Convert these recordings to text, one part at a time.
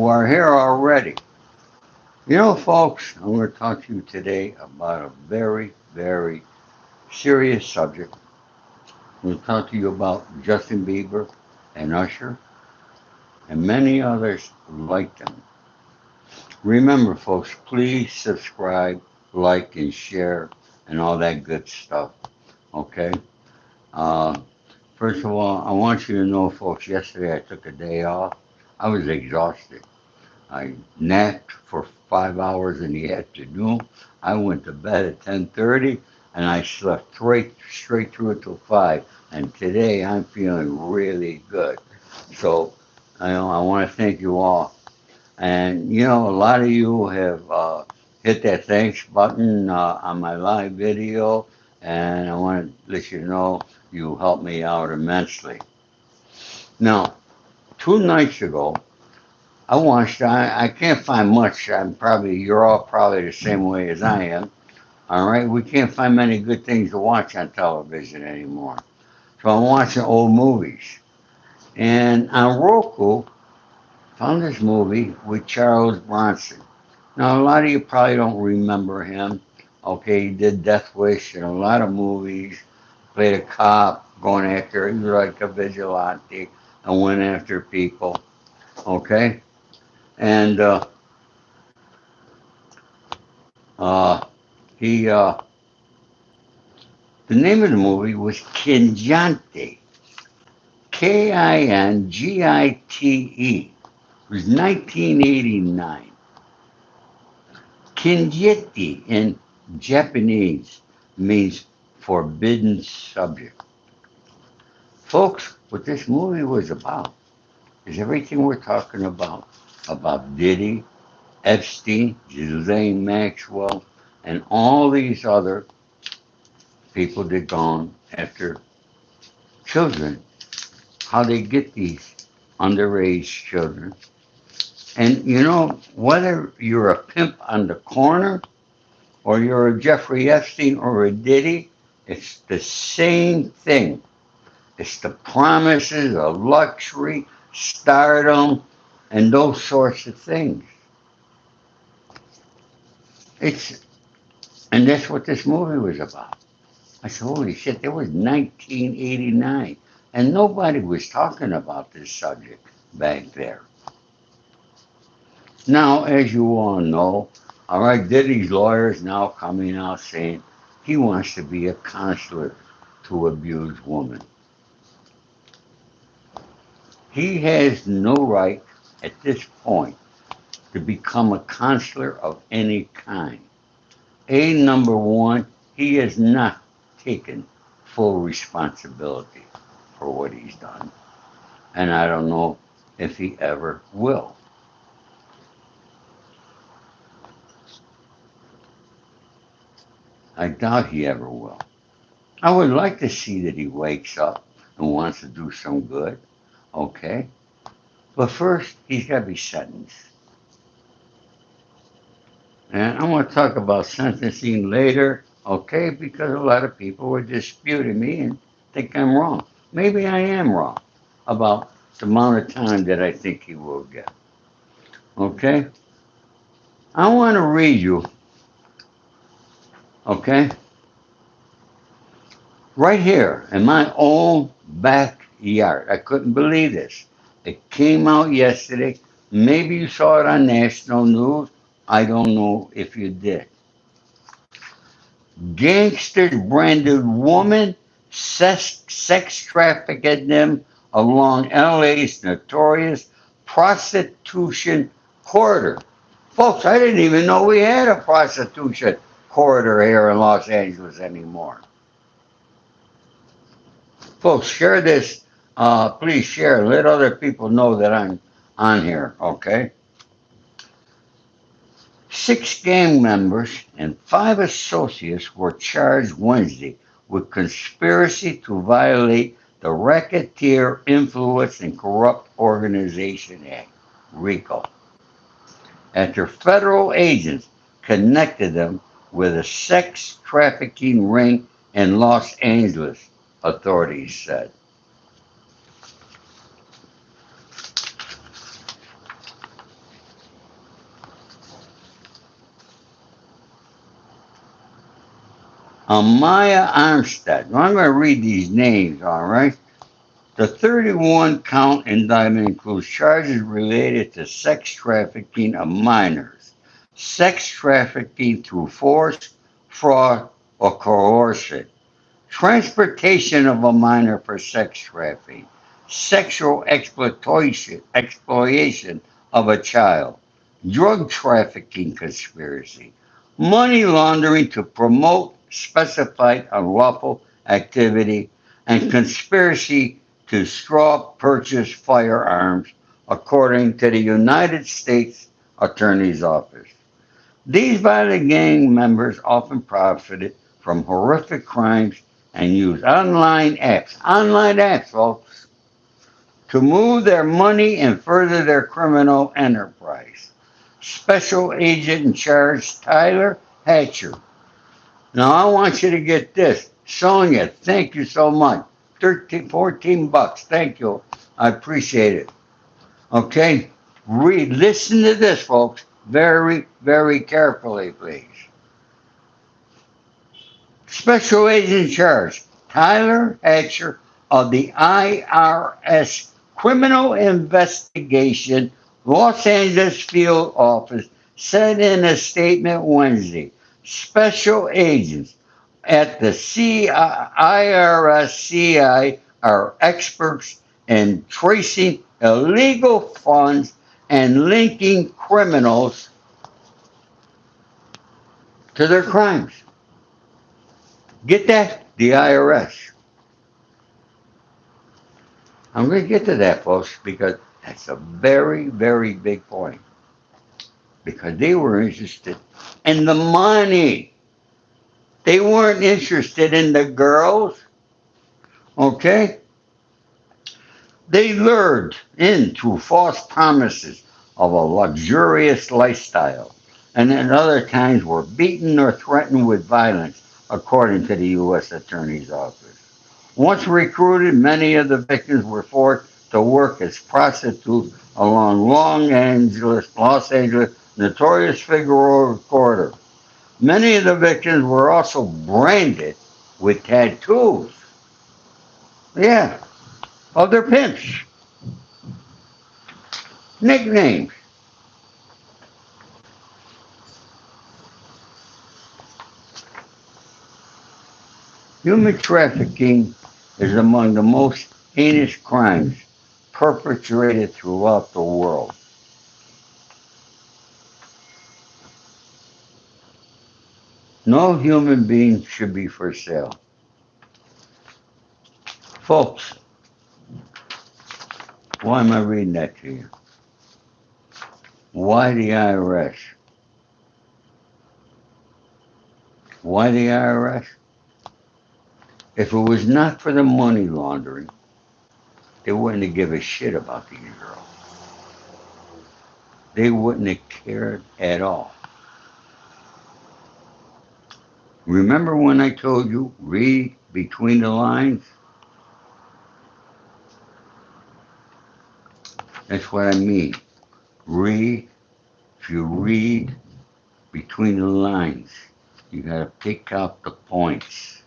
who are here already. You know, folks, I'm going to talk to you today about a very, very serious subject. I'm going to talk to you about Justin Bieber and Usher and many others like them. Remember, folks, please subscribe, like, and share, and all that good stuff. Okay? Uh, First of all, I want you to know, folks, yesterday I took a day off. I was exhausted. I napped for 5 hours in the afternoon. I went to bed at 10:30, and I slept straight through until 5. And today I'm feeling really good. So I want to thank you all. And a lot of you have hit that thanks button on my live video, and I want to let you know you helped me out immensely. Now, 2 nights ago, I can't find much. You're all probably the same way as I am. All right, we can't find many good things to watch on television anymore. So I'm watching old movies. And on Roku, found this movie with Charles Bronson. Now, a lot of you probably don't remember him. Okay, he did Death Wish and a lot of movies. Played a cop going after, he was like a vigilante and went after people. Okay, and uh, he the name of the movie was Kinjante, Kingite. It was 1989. Kinjiti in Japanese means forbidden subject. Folks, what this movie was about is everything we're talking about Diddy, Epstein, Ghislaine Maxwell, and all these other people that gone after children, how they get these underage children. And whether you're a pimp on the corner or you're a Jeffrey Epstein or a Diddy, it's the same thing. It's the promises of luxury, stardom, and those sorts of things. It's and that's what this movie was about. I said, holy shit, that was 1989. And nobody was talking about this subject back there. Now, as you all know, all right, Diddy's lawyer is now coming out saying he wants to be a counselor to abused women. He has no right at this point to become a counselor of any kind. Number one, he has not taken full responsibility for what he's done. And I don't know if he ever will. I doubt he ever will. I would like to see that he wakes up and wants to do some good, okay? But first, he's got to be sentenced. And I want to talk about sentencing later, okay? Because a lot of people were disputing me and think I'm wrong. Maybe I am wrong about the amount of time that I think he will get, okay? I want to read you, okay? Right here in my own backyard. I couldn't believe this. It came out yesterday. Maybe you saw it on national news. I don't know if you did. Gangsters branded woman, sex trafficked them along LA's notorious prostitution corridor. Folks, I didn't even know we had a prostitution corridor here in Los Angeles anymore. Folks, share this. Please share. Let other people know that I'm on here, okay? 6 gang members and 5 associates were charged Wednesday with conspiracy to violate the Racketeer Influence and Corrupt Organization Act, RICO, after federal agents connected them with a sex trafficking ring in Los Angeles, authorities said. Amaya Armstead. Now, I'm going to read these names, all right? The 31 count indictment includes charges related to sex trafficking of minors, sex trafficking through force, fraud, or coercion, transportation of a minor for sex trafficking, sexual exploitation of a child, drug trafficking conspiracy, money laundering to promote specified unlawful activity, and conspiracy to straw purchase firearms, according to the United States Attorney's Office. These violent gang members often profited from horrific crimes and used online apps, folks, to move their money and further their criminal enterprise. Special Agent in Charge Tyler Hatcher. Now I want you to get this. Sonia, thank you so much. 13, 14 bucks. Thank you. I appreciate it. Okay? Listen to this, folks, very, very carefully, please. Special Agent in Charge, Tyler Hatcher of the IRS Criminal Investigation Los Angeles Field Office, said in a statement Wednesday, special agents at the IRS are experts in tracing illegal funds and linking criminals to their crimes. Get that? The IRS. I'm going to get to that, folks, because that's a very, very big point. Because they were interested in the money. They weren't interested in the girls. Okay? They lured into false promises of a luxurious lifestyle, and at other times were beaten or threatened with violence, according to the U.S. Attorney's Office. Once recruited, many of the victims were forced to work as prostitutes along Los Angeles notorious Figueroa corridor. Many of the victims were also branded with tattoos. Yeah, of their pimps. Nicknames. Human trafficking is among the most heinous crimes perpetrated throughout the world. No human being should be for sale. Folks, why am I reading that to you? Why the IRS? Why the IRS? If it was not for the money laundering, they wouldn't have given a shit about these girls. They wouldn't have cared at all. Remember when I told you, read between the lines? That's what I mean. Read. If you read between the lines, you gotta pick out the points.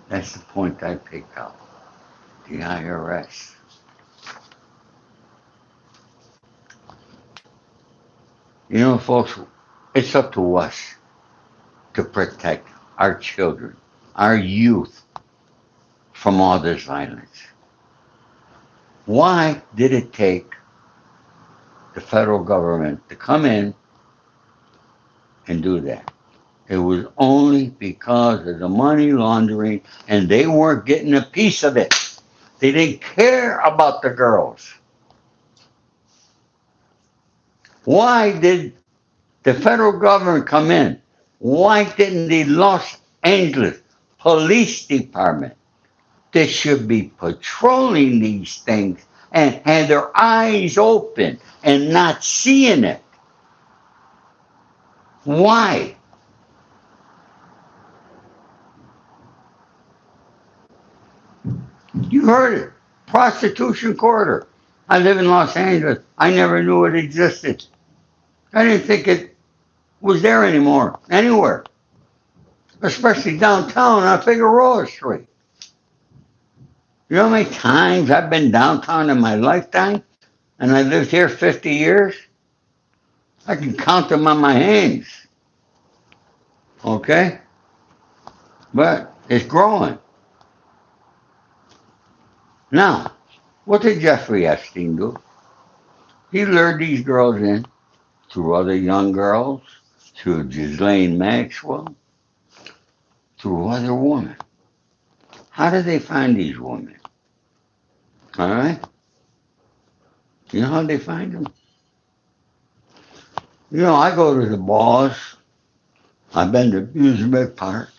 That's the point I picked out. The IRS. You know, folks, it's up to us to protect our children, our youth from all this violence. Why did it take the federal government to come in and do that? It was only because of the money laundering, and they weren't getting a piece of it. They didn't care about the girls. Why did the federal government come in? Why didn't the Los Angeles Police Department, they should be patrolling these things and had their eyes open and not seeing it? Why? You heard it. Prostitution corridor. I live in Los Angeles. I never knew it existed. I didn't think it was there anymore, anywhere. especially downtown on Figueroa Street. You know how many times I've been downtown in my lifetime? And I lived here 50 years? I can count them on my hands. Okay? But it's growing. Now, what did Jeffrey Epstein do? He lured these girls in through other young girls, through Ghislaine Maxwell, through other women. How did they find these women? All right? You know how they find them? You know, I go to the balls. I've been to amusement parks.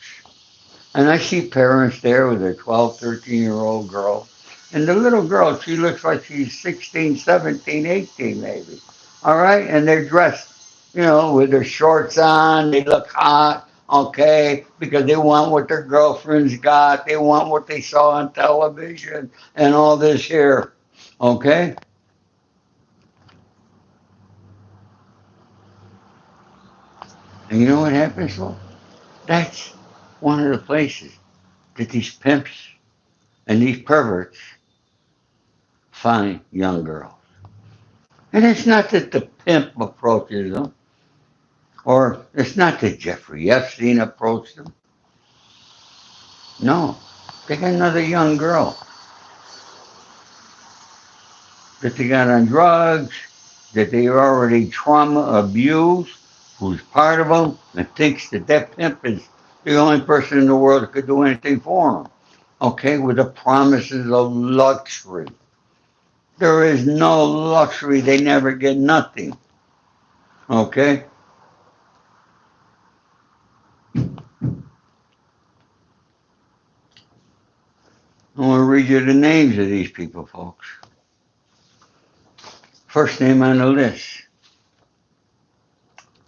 And I see parents there with a 12, 13-year-old girl. And the little girl, she looks like she's 16, 17, 18 maybe. All right? And they're dressed, with their shorts on. They look hot, okay? Because they want what their girlfriends got. They want what they saw on television and all this here, okay? And you know what happens, folks? That's one of the places that these pimps and these perverts find young girls. And it's not that the pimp approaches them, or it's not that Jeffrey Epstein approached them. No, they got another young girl that they got on drugs, that they already trauma abused, who's part of them, and thinks that that pimp is the only person in the world that could do anything for them. Okay, with the promises of luxury. There is no luxury. They never get nothing. Okay? I want to read you the names of these people, folks. First name on the list,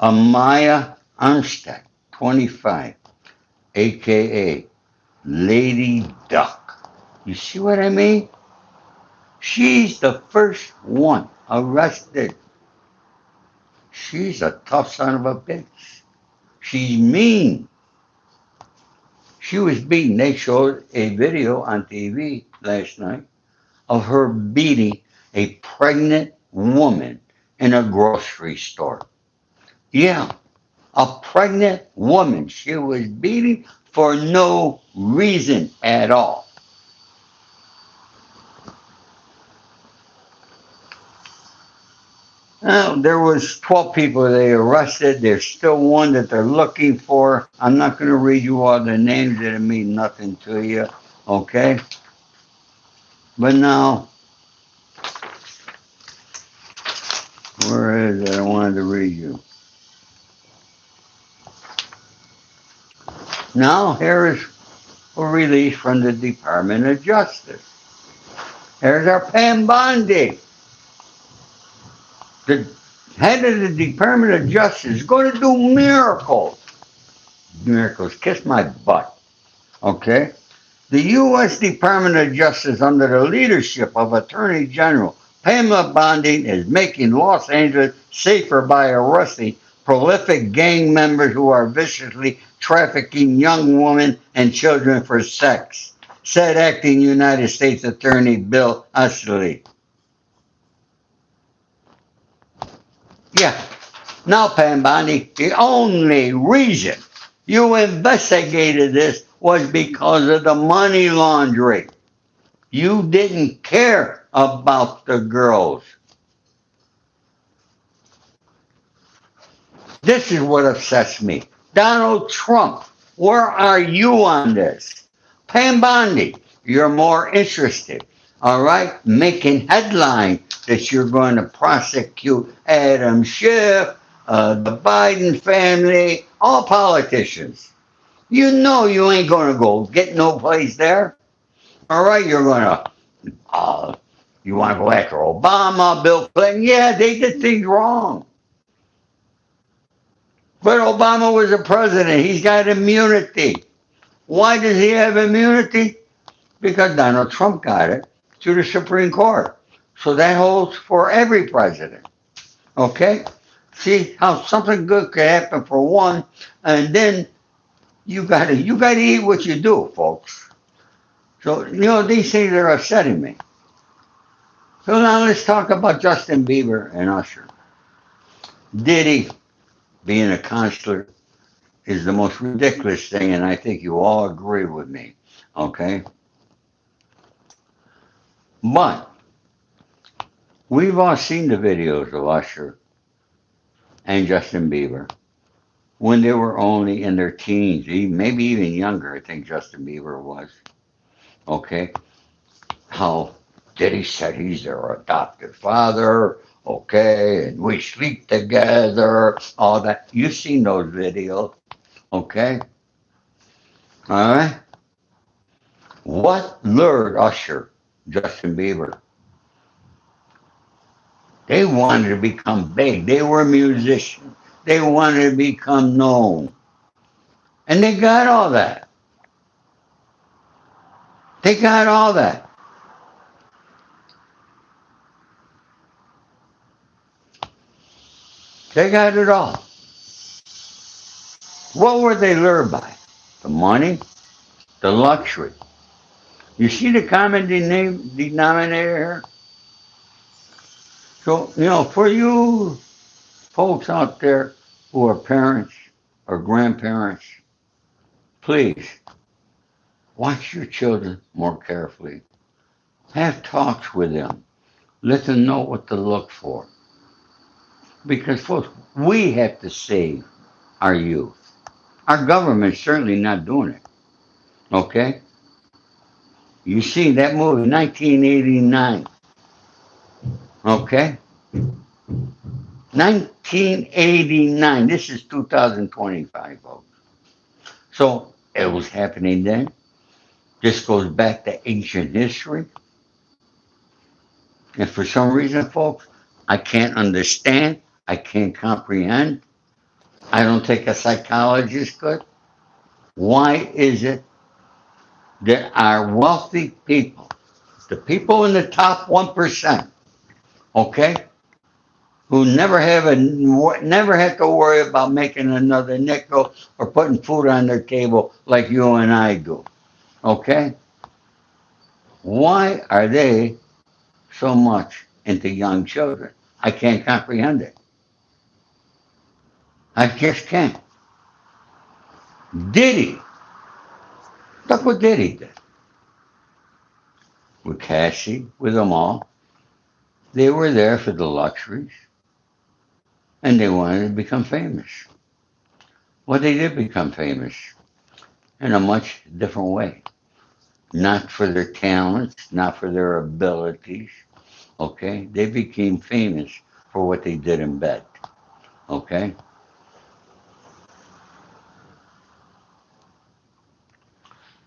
Amaya Armstead, 25, aka Lady Duck. You see what I mean? She's the first one arrested. She's a tough son of a bitch. She's mean. She was beaten. They showed a video on TV last night of her beating a pregnant woman in a grocery store. Yeah, a pregnant woman. She was beating for no reason at all. Now, there was 12 people they arrested. There's still one that they're looking for. I'm not going to read you all the names that mean nothing to you, okay? But now, where is it? I wanted to read you. Now, here is a release from the Department of Justice. There's our Pam Bondi. The head of the Department of Justice is going to do miracles. Miracles. Kiss my butt. Okay? The U.S. Department of Justice, under the leadership of Attorney General Pamela Bondi, is making Los Angeles safer by arresting prolific gang members who are viciously trafficking young women and children for sex, said Acting United States Attorney Bill Usher. Yeah. Now, Pam Bondi, the only reason you investigated this was because of the money laundering. You didn't care about the girls. This is what upsets me. Donald Trump, where are you on this? Pam Bondi, you're more interested, all right, making headline that you're going to prosecute Adam Schiff, the Biden family, all politicians. You know you ain't going to go get no place there. All right, you're going to, you want to go after Obama, Bill Clinton. Yeah, they did things wrong. But Obama was a president. He's got immunity. Why does he have immunity? Because Donald Trump got it through the Supreme Court. So that holds for every president. Okay? See how something good could happen for one, and then You gotta eat what you do, folks. So these things are upsetting me. So now let's talk about Justin Bieber and Usher. Diddy being a counselor is the most ridiculous thing, and I think you all agree with me. Okay, but we've all seen the videos of Usher and Justin Bieber when they were only in their teens, maybe even younger. I think Justin Bieber was. Okay, how Diddy said he's their adopted father. Okay, and we sleep together. All that. You've seen those videos. Okay, all right. What lured Usher, Justin Bieber? They wanted to become big. They were musicians. They wanted to become known. And they got all that. They got all that. They got it all. What were they lured by? The money, the luxury. You see the common denominator here? So, for you folks out there who are parents or grandparents, please watch your children more carefully. Have talks with them. Let them know what to look for. Because, folks, we have to save our youth. Our government's certainly not doing it. Okay? You see that movie, 1989. Okay? 1989. This is 2025, folks. So it was happening then. This goes back to ancient history. And for some reason, folks, I can't understand. I can't comprehend. I don't think a psychologist could. Why is it that our wealthy people, the people in the top 1%, okay, who never have to worry about making another nickel or putting food on their table like you and I do, okay? Why are they so much into young children? I can't comprehend it. I just can't. Diddy, look what Diddy did with Cassie, with them all. They were there for the luxuries and they wanted to become famous. Well, they did become famous in a much different way. Not for their talents, not for their abilities. Okay? They became famous for what they did in bed. Okay?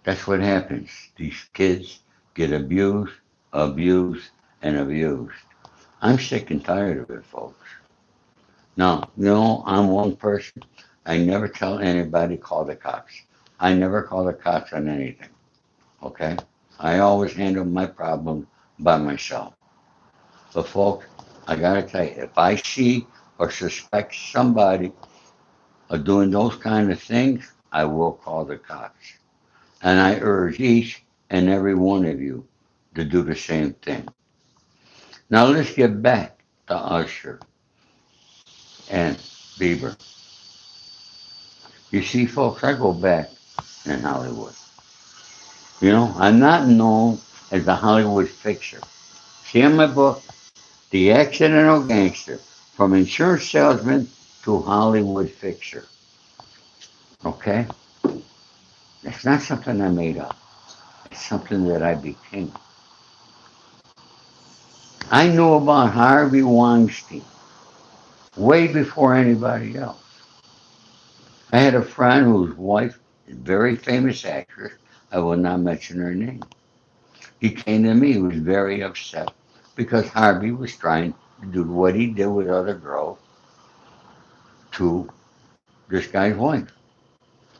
That's what happens. These kids get abused, abused, and abused. I'm sick and tired of it, folks. Now, I'm one person. I never tell anybody call the cops. I never call the cops on anything. Okay? I always handle my problem by myself. But folks, I gotta tell you, if I see or suspect somebody of doing those kind of things, I will call the cops. And I urge each and every one of you to do the same thing. Now let's get back to Usher and Bieber. You see, folks, I go back in Hollywood. I'm not known as a Hollywood fixer. See in my book, The Accidental Gangster, from insurance salesman to Hollywood fixer. Okay? It's not something I made up. It's something that I became. I knew about Harvey Weinstein way before anybody else. I had a friend whose wife is a very famous actress. I will not mention her name. He came to me. He was very upset because Harvey was trying to do what he did with other girls to this guy's wife.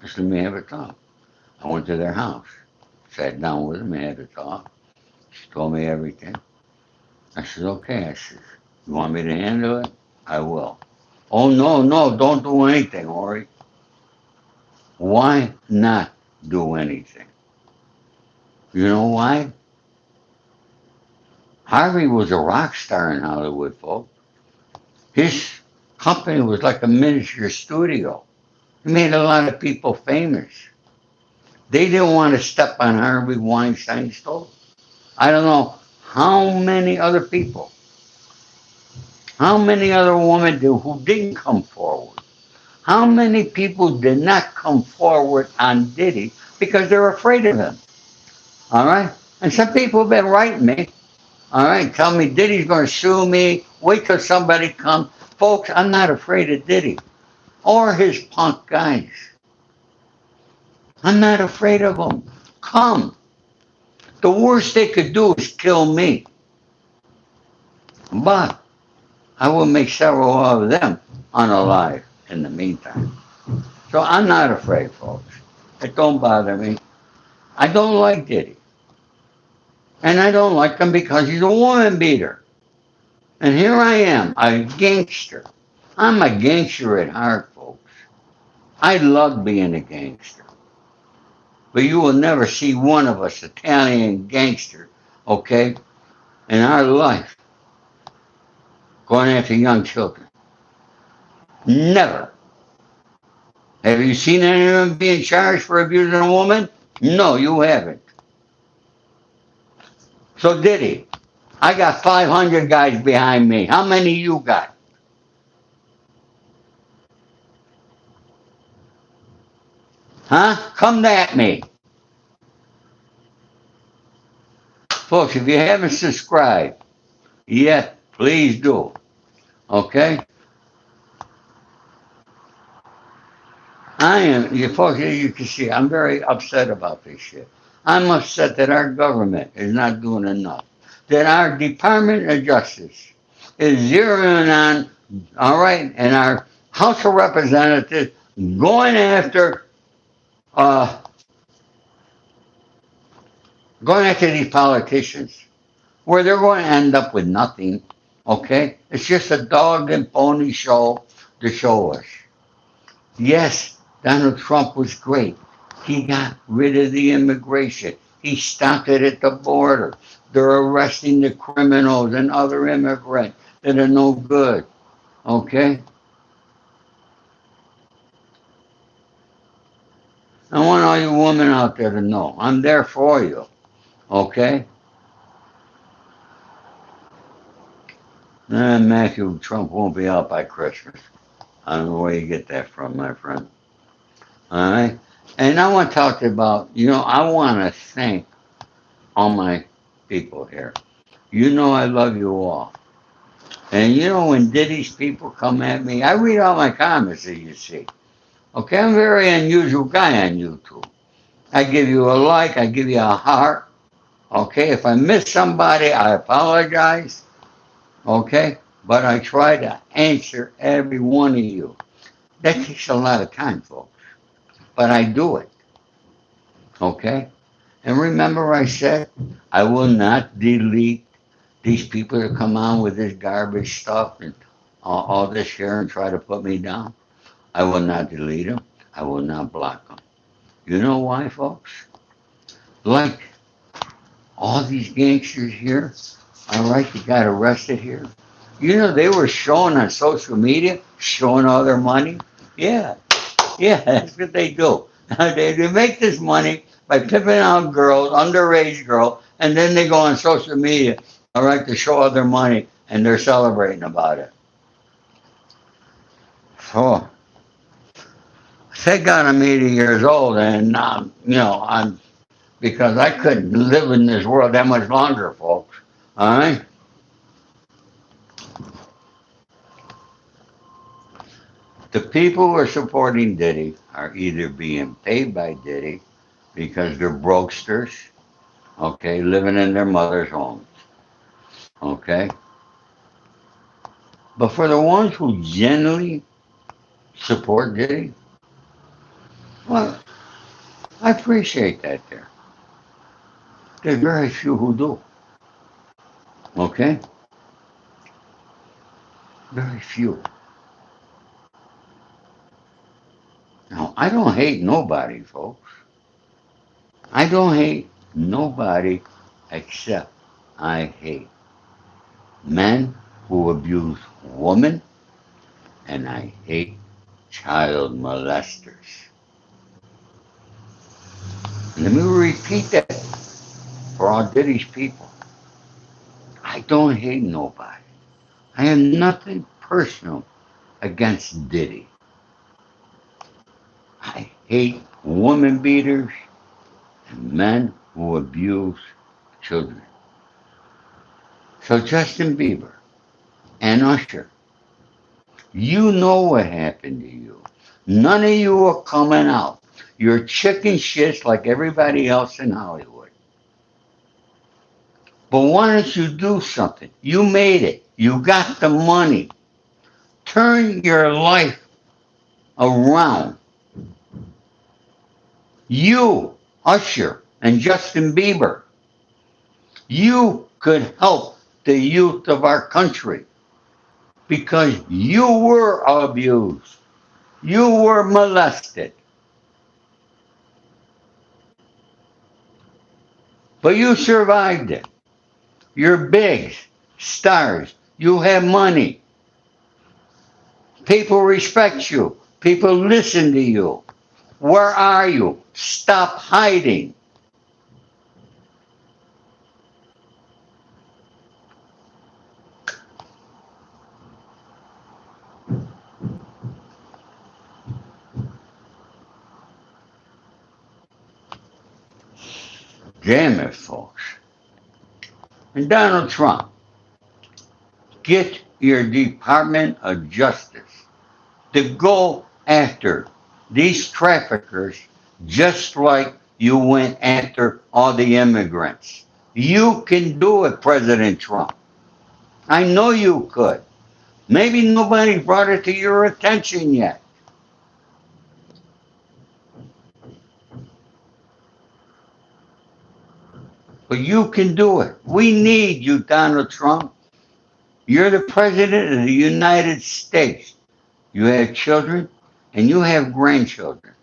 I said, let me have a talk. I went to their house, sat down with him, and had a talk. She told me everything. I said, okay. I said, you want me to handle it? I will. Oh, no, no, don't do anything, Ori. Why not do anything? You know why? Harvey was a rock star in Hollywood, folks. His company was like a miniature studio. He made a lot of people famous. They didn't want to step on Harvey Weinstein's toes. I don't know how many other people, how many other women who didn't come forward. How many people did not come forward on Diddy because they're afraid of him? All right? And some people have been writing me, all right, tell me Diddy's going to sue me. Wait till somebody comes. Folks, I'm not afraid of Diddy or his punk guys. I'm not afraid of them. Come. The worst they could do is kill me. But I will make several of them unalive in the meantime. So I'm not afraid, folks. It don't bother me. I don't like Diddy. And I don't like him because he's a woman beater. And here I am, a gangster. I'm a gangster at heart, folks. I love being a gangster. But you will never see one of us Italian gangster, okay, in our life going after young children. Never. Have you seen anyone being charged for abusing a woman? No, you haven't. So did he? I got 500 guys behind me. How many you got? Huh? Come at me. Folks, if you haven't subscribed yet, please do. Okay? I am, you folks, you can see, I'm very upset about this shit. I'm upset that our government is not doing enough. That our Department of Justice is zeroing on, all right, and our House of Representatives going after, uh, going after these politicians, where they're going to end up with nothing. Okay, it's just a dog and pony show to show us. Yes, Donald Trump was great. He got rid of the immigration. He stopped it at the border. They're arresting the criminals and other immigrants that are no good. Okay? I want all you women out there to know I'm there for you. Okay? Matthew Trump won't be out by Christmas. I don't know where you get that from, my friend. All right? And I want to talk about, I want to thank all my people here. You know I love you all. And when Diddy's people come at me, I read all my comments that you see. Okay, I'm a very unusual guy on YouTube. I give you a like, I give you a heart. Okay, if I miss somebody, I apologize. Okay, but I try to answer every one of you. That takes a lot of time, folks, but I do it. Okay, and remember I said I will not delete these people that come on with this garbage stuff and all this here and try to put me down. I will not delete them. I will not block them. You know why, folks? Like all these gangsters here, all right, that got arrested here. They were showing on social media, showing all their money. Yeah, yeah, that's what they do. They make this money by pimping out girls, underage girls, and then they go on social media, all right, to show all their money, and they're celebrating about it. So, thank God I'm 80 years old, and I'm because I couldn't live in this world that much longer, folks. All right. The people who are supporting Diddy are either being paid by Diddy because they're brokesters, okay, living in their mother's homes, okay. But for the ones who genuinely support Diddy, well, I appreciate that there. There's very few who do, okay? Very few. Now, I don't hate nobody, folks. I don't hate nobody except I hate men who abuse women, and I hate child molesters. Let me repeat that for all Diddy's people. I don't hate nobody. I have nothing personal against Diddy. I hate woman beaters and men who abuse children. So Justin Bieber and Usher, you know what happened to you. None of you are coming out. You're chicken shits like everybody else in Hollywood. But why don't you do something? You made it. You got the money. Turn your life around. You, Usher, and Justin Bieber, you could help the youth of our country because you were abused. You were molested. But you survived it. You're big stars. You have money. People respect you. People listen to you. Where are you? Stop hiding. Damn it, folks. And Donald Trump, get your Department of Justice to go after these traffickers just like you went after all the immigrants. You can do it, President Trump. I know you could. Maybe nobody brought it to your attention yet. But you can do it. We need you, Donald Trump. You're the President of the United States. You have children and you have grandchildren,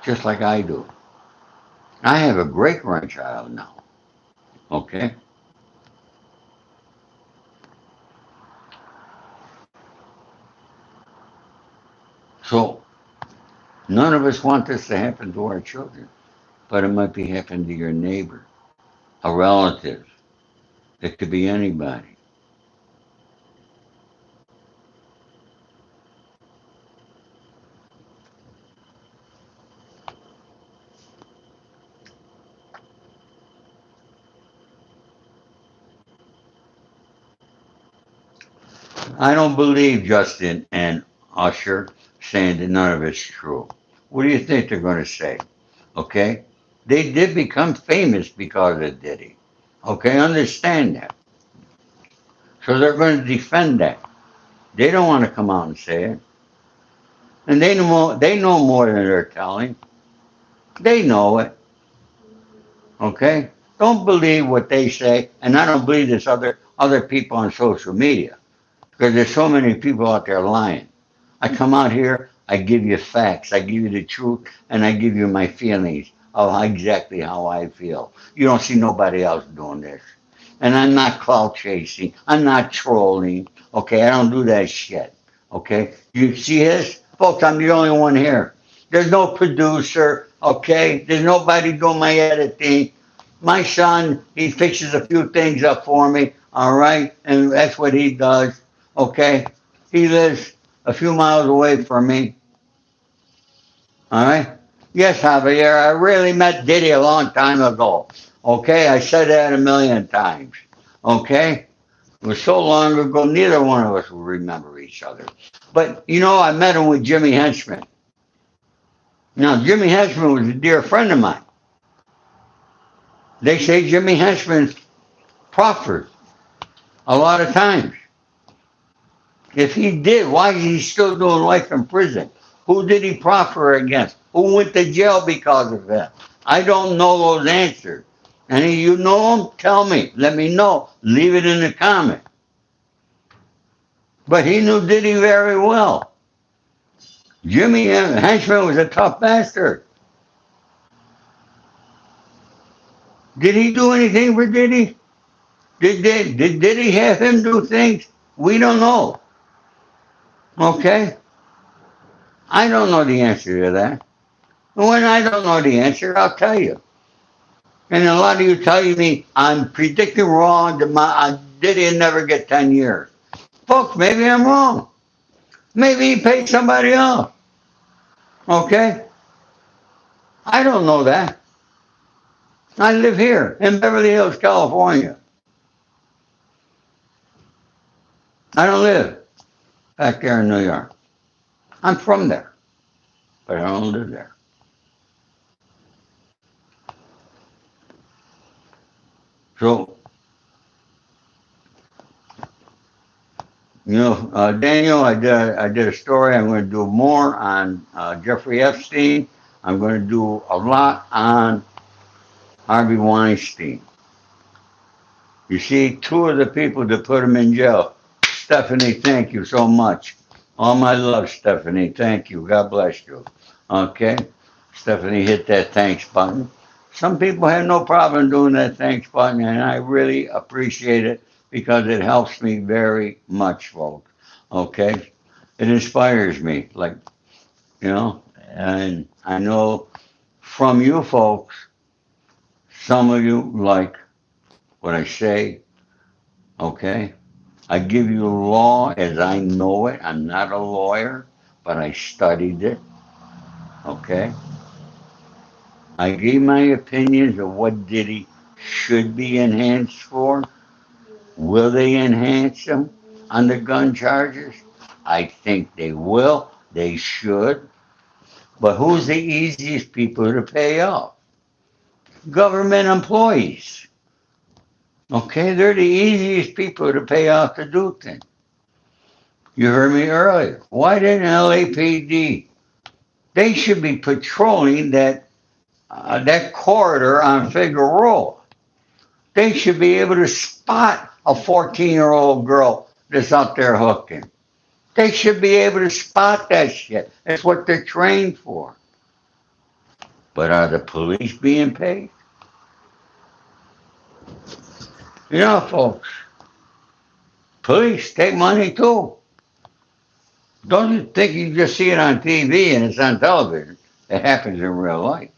just like I do. I have a great grandchild now. Okay? So none of us want this to happen to our children, but it might be happening to your neighbor, a relative. It could be anybody. I don't believe Justin and Usher saying that none of it's true. What do you think they're going to say? Okay? They did become famous because of Diddy. Okay, understand that. So they're going to defend that. They don't want to come out and say it. And they know more than they're telling. They know it. Okay? Don't believe what they say, and I don't believe this other people on social media. Because there's so many people out there lying. I come out here, I give you facts, I give you the truth, and I give you my feelings of exactly how I feel. You don't see nobody else doing this. And I'm not clout chasing. I'm not trolling. Okay, I don't do that shit. Okay, you see this? Folks, I'm the only one here. There's no producer. Okay, there's nobody doing my editing. My son, he fixes a few things up for me. All right, and that's what he does. Okay, he lives a few miles away from me. All right. Yes, Javier, I really met Diddy a long time ago. Okay, I said that a million times. Okay, it was so long ago, neither one of us will remember each other. But I met him with Jimmy Henchman. Now, Jimmy Henchman was a dear friend of mine. They say Jimmy Henchman proffered a lot of times. If he did, why is he still doing life in prison? Who did he proffer against? Who went to jail because of that? I don't know those answers. And if you know them, tell me. Let me know. Leave it in the comment. But he knew Diddy very well. Jimmy Henchman was a tough bastard. Did he do anything for Diddy? Did he have him do things? We don't know. Okay? I don't know the answer to that. And when I don't know the answer, I'll tell you. And a lot of you telling me I'm predicting wrong that Diddy never get 10 years. Folks, maybe I'm wrong. Maybe he paid somebody else. Okay? I don't know that. I live here in Beverly Hills, California. I don't live back there in New York. I'm from there, but I don't live there. So, Daniel, I did a story. I'm going to do more on Jeffrey Epstein. I'm going to do a lot on Harvey Weinstein. You see, two of the people that put him in jail. Stephanie, thank you so much. All my love, Stephanie. Thank you. God bless you. Okay? Stephanie hit that thanks button. Some people have no problem doing that thanks button, and I really appreciate it because it helps me very much, folks. Okay? It inspires me, and I know from you folks, some of you like what I say. Okay? I give you law as I know it. I'm not a lawyer, but I studied it. Okay? I gave my opinions of what Diddy should be enhanced for. Will they enhance him on the gun charges? I think they will. They should. But who's the easiest people to pay off? Government employees. Okay? They're the easiest people to pay off to do things. You heard me earlier. Why didn't LAPD? They should be patrolling that corridor on Figueroa. They should be able to spot a 14-year-old girl that's out there hooking. They should be able to spot that shit. That's what they're trained for. But are the police being paid? Folks, police take money too. Don't you think you just see it on TV and it's on television? It happens in real life.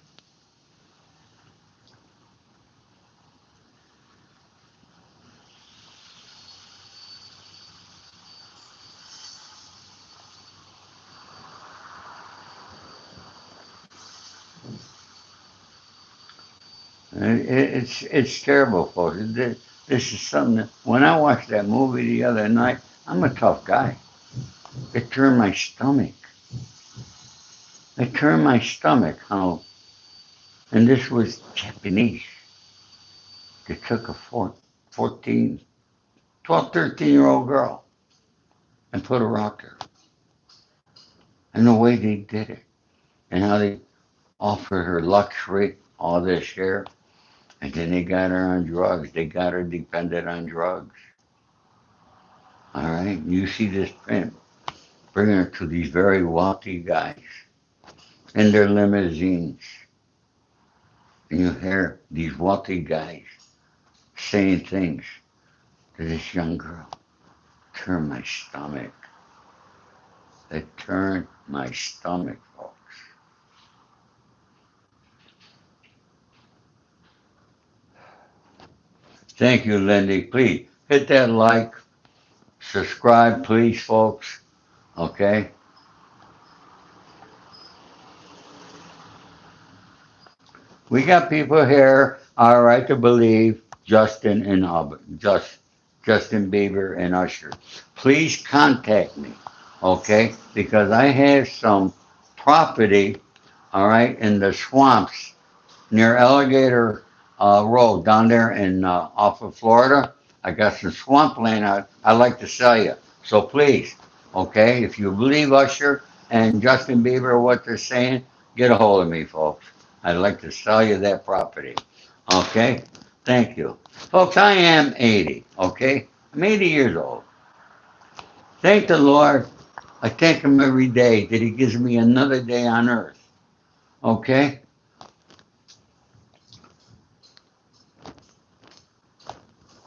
It's terrible, folks. This is something that when I watched that movie the other night, I'm a tough guy. It turned my stomach. It turned my stomach how, and this was Japanese. They took a 14, 12, 13-year-old girl and put her out there. And the way they did it, and how they offered her luxury, all this here, and then they got her on drugs. They got her dependent on drugs. All right, you see this print, bringing her to these very wealthy guys in their limousines. And you hear these wealthy guys saying things to this young girl. Turn my stomach. It turned my stomach, folks. Thank you, Lindy. Please hit that like, subscribe, please, folks. Okay? We got people here, all right, to believe Justin Bieber and Usher. Please contact me, okay? Because I have some property, all right, in the swamps near Alligator Road down there in off of Florida. I got some swampland I'd like to sell you. So please, okay, if you believe Usher and Justin Bieber what they're saying, get a hold of me, folks. I'd like to sell you that property. Okay? Thank you. Folks, I am 80, okay? I'm 80 years old. Thank the Lord I thank him every day that he gives me another day on earth. Okay?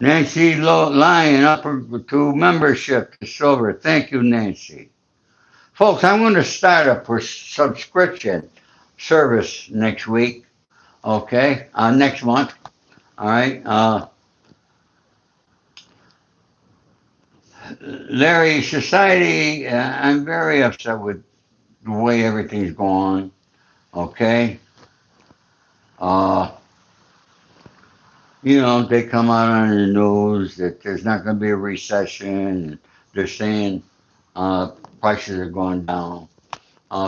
Nancy Lyon up to membership to silver. Thank you, Nancy. Folks, I'm going to start a subscription service next week. Okay? Next month. All right? Larry, society, I'm very upset with the way everything's going. Okay? Uh, they come out on the news that there's not going to be a recession. They're saying uh, prices are going down.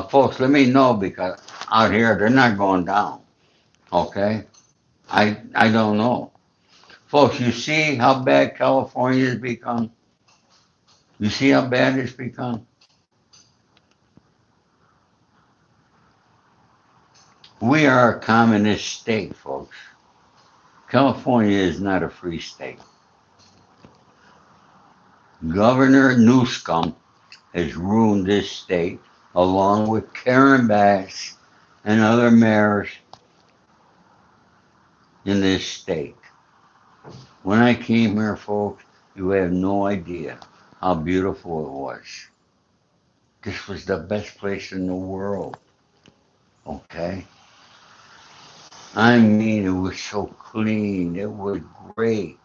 Folks, let me know because out here they're not going down. Okay? I don't know. Folks, you see how bad California has become? You see how bad it's become? We are a communist state, folks. California is not a free state. Governor Newsom has ruined this state along with Karen Bass and other mayors in this state. When I came here, folks, you have no idea how beautiful it was. This was the best place in the world. Okay? I mean, it was so clean. It was great.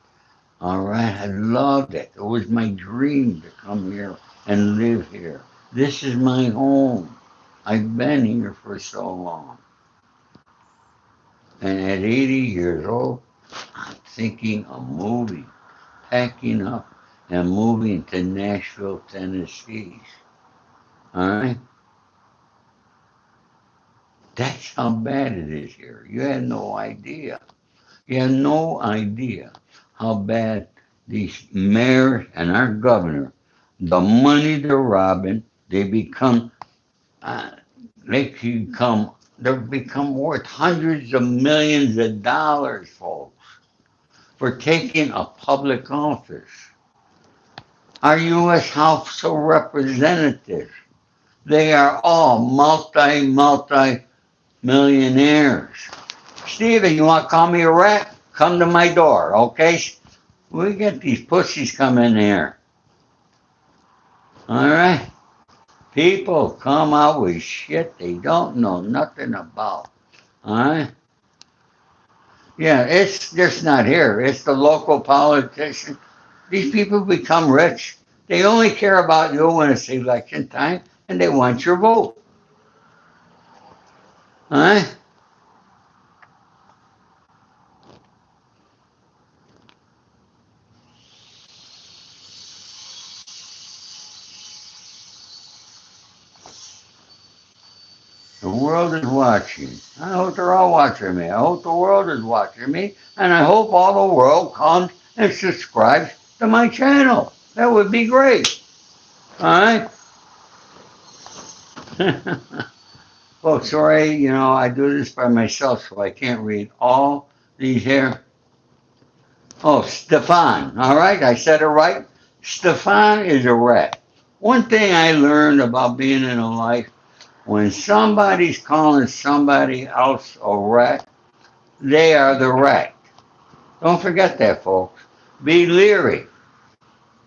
All right? I loved it. It was my dream to come here and live here. This is my home. I've been here for so long. And at 80 years old, I'm thinking of moving, packing up, and moving to Nashville, Tennessee. All right? That's how bad it is here. You have no idea. You have no idea how bad these mayors and our governor, the money they're robbing, they become, uh, they become, they've become worth hundreds of millions of dollars, folks, for taking a public office. Our U.S. House of Representatives, they are all multi millionaires. Steven, you want to call me a rat? Come to my door, okay? We get these pussies come in here. All right? People come out with shit they don't know nothing about. All right? Yeah, it's just not here. It's the local politicians. These people become rich. They only care about you when it's election time and they want your vote. All right? The world is watching. I hope they're all watching me. I hope the world is watching me. And I hope all the world comes and subscribes to my channel. That would be great. All right? Oh, sorry, I do this by myself, so I can't read all these here. Oh, Stefan. All right, I said it right. Stefan is a rat. One thing I learned about being in a life, when somebody's calling somebody else a rat, they are the rat. Don't forget that, folks. Be leery.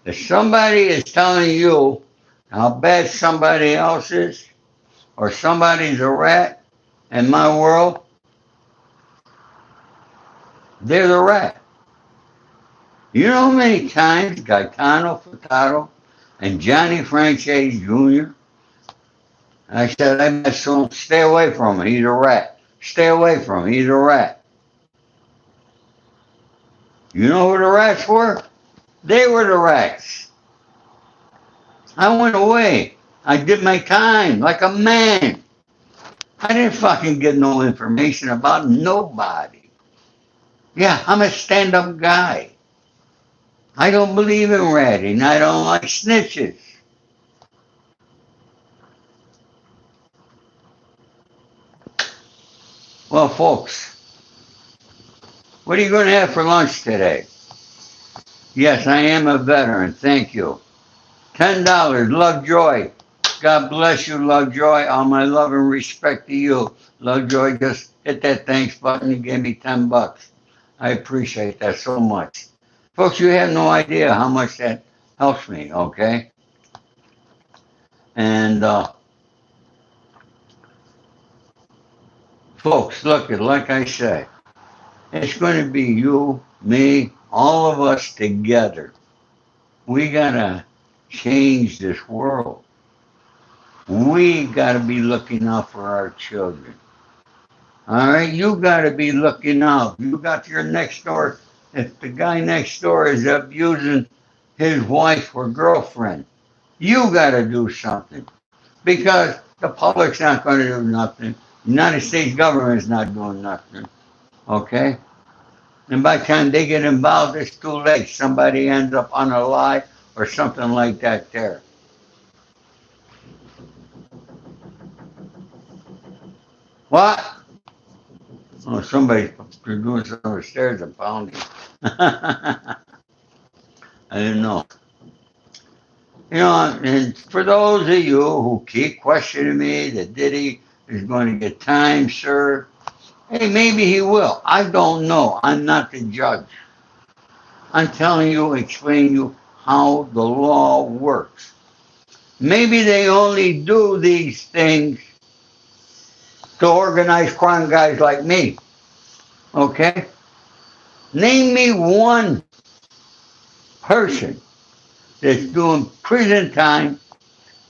If somebody is telling you how bad somebody else is, or somebody's a rat, in my world, they're the rat. You know how many times Gaetano Furtado and Johnny Franchise Jr. I said, I must stay away from him. He's a rat. Stay away from him. He's a rat. You know who the rats were? They were the rats. I went away. I did my time like a man. I didn't fucking get no information about nobody. Yeah, I'm a stand-up guy. I don't believe in ratting. I don't like snitches. Well, folks, what are you going to have for lunch today? Yes, I am a veteran. Thank you. $10. Love Joy. God bless you, Lovejoy. All my love and respect to you. Lovejoy just hit that thanks button and gave me $10. I appreciate that so much. Folks, you have no idea how much that helps me, okay? And folks, look, like I say, it's going to be you, me, all of us together. We got to change this world. We got to be looking out for our children. All right, you got to be looking out. You got your next door. If the guy next door is abusing his wife or girlfriend, you got to do something because the public's not going to do nothing. The United States government is not doing nothing. Okay, and by the time they get involved, it's too late. Somebody ends up on a lie or something like that. There. What? Oh, somebody's doing some upstairs and pounding. I didn't know. You know, and for those of you who keep questioning me that Diddy is going to get time served, hey, maybe he will. I don't know. I'm not the judge. I'm telling you, explaining you how the law works. Maybe they only do these things to organized crime guys like me. Okay? Name me one person that's doing prison time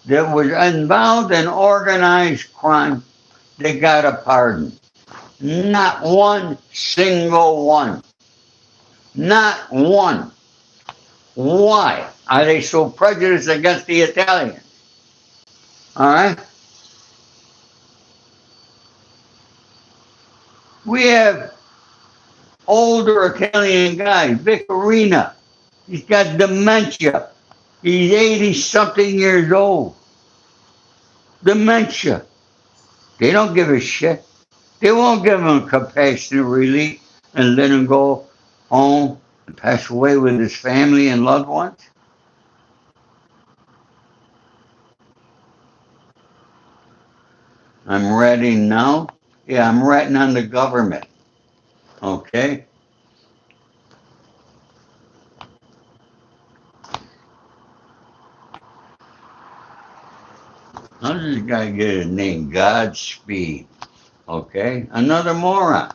that was involved in organized crime that got a pardon. Not one single one. Not one. Why are they so prejudiced against the Italians? All right? We have older Italian guy, Vic Arena. He's got dementia. He's 80 something years old. Dementia. They don't give a shit. They won't give him compassionate relief and let him go home and pass away with his family and loved ones. I'm ratting now. Yeah, I'm ratting on the government. Okay? How does this guy get a name? Godspeed. Okay? Another moron.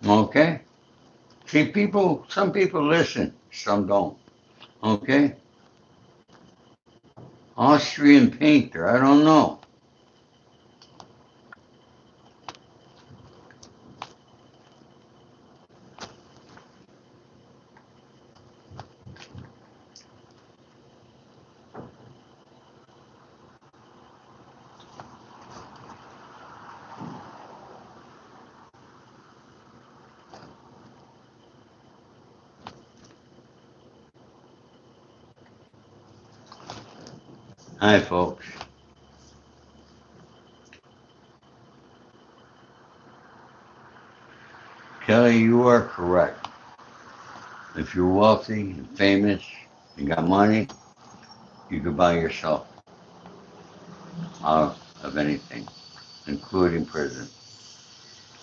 Okay? See, some people listen, some don't. Okay? Austrian painter, I don't know. Hi, folks. Kelly, you are correct. If you're wealthy and famous and got money, you can buy yourself out of anything, including prison.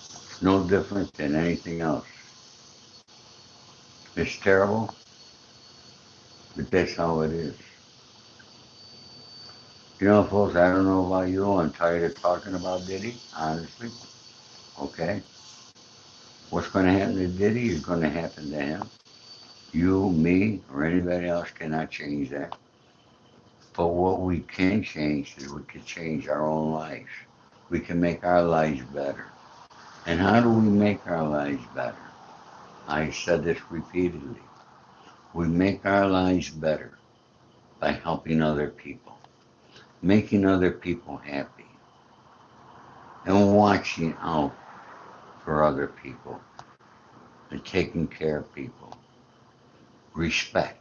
It's no different than anything else. It's terrible, but that's how it is. You know, folks, I don't know about you. I'm tired of talking about Diddy, honestly. Okay? What's going to happen to Diddy is going to happen to him. You, me, or anybody else cannot change that. But what we can change is we can change our own lives. We can make our lives better. And how do we make our lives better? I said this repeatedly. We make our lives better by helping other people, making other people happy, and watching out for other people and taking care of people. Respect.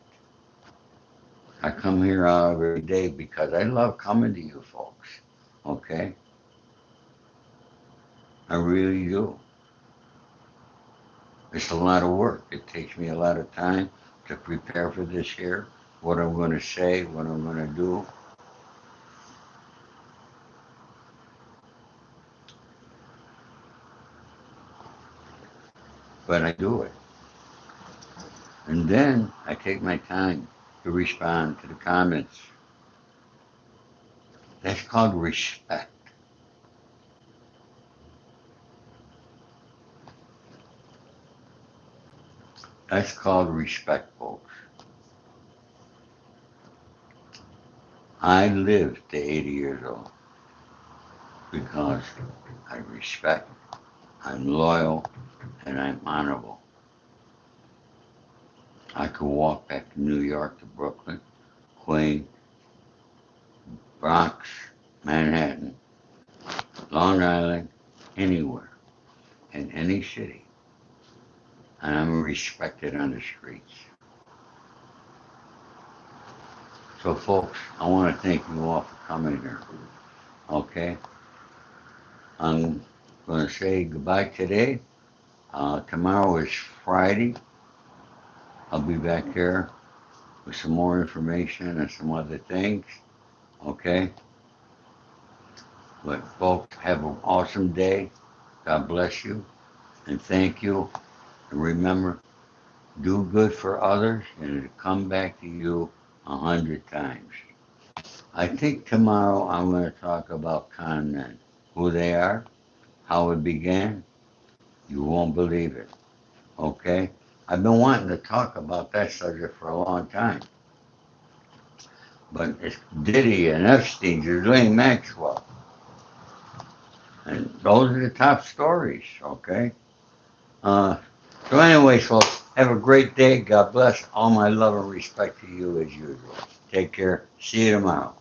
I come here every day because I love coming to you folks. Okay? I really do. It's a lot of work. It takes me a lot of time to prepare for this here, what I'm going to say, what I'm going to do. but I do it. And then I take my time to respond to the comments. That's called respect. That's called respect, folks. I lived to 80 years old because I respect, I'm loyal, and I'm honorable. I could walk back to New York, to Brooklyn, Queens, Bronx, Manhattan, Long Island, anywhere, in any city, and I'm respected on the streets. So, folks, I want to thank you all for coming here. Okay? I'm going to say goodbye today. Tomorrow is Friday. I'll be back here with some more information and some other things. Okay? But, folks, have an awesome day. God bless you. And thank you. And remember, do good for others and it'll come back to you 100 times. I think tomorrow I'm going to talk about con men, who they are, how it began. You won't believe it. Okay? I've been wanting to talk about that subject for a long time. But it's Diddy and Epstein, Ghislaine Maxwell. And those are the top stories, okay? So anyways, folks, have a great day. God bless. All my love and respect to you as usual. Take care. See you tomorrow.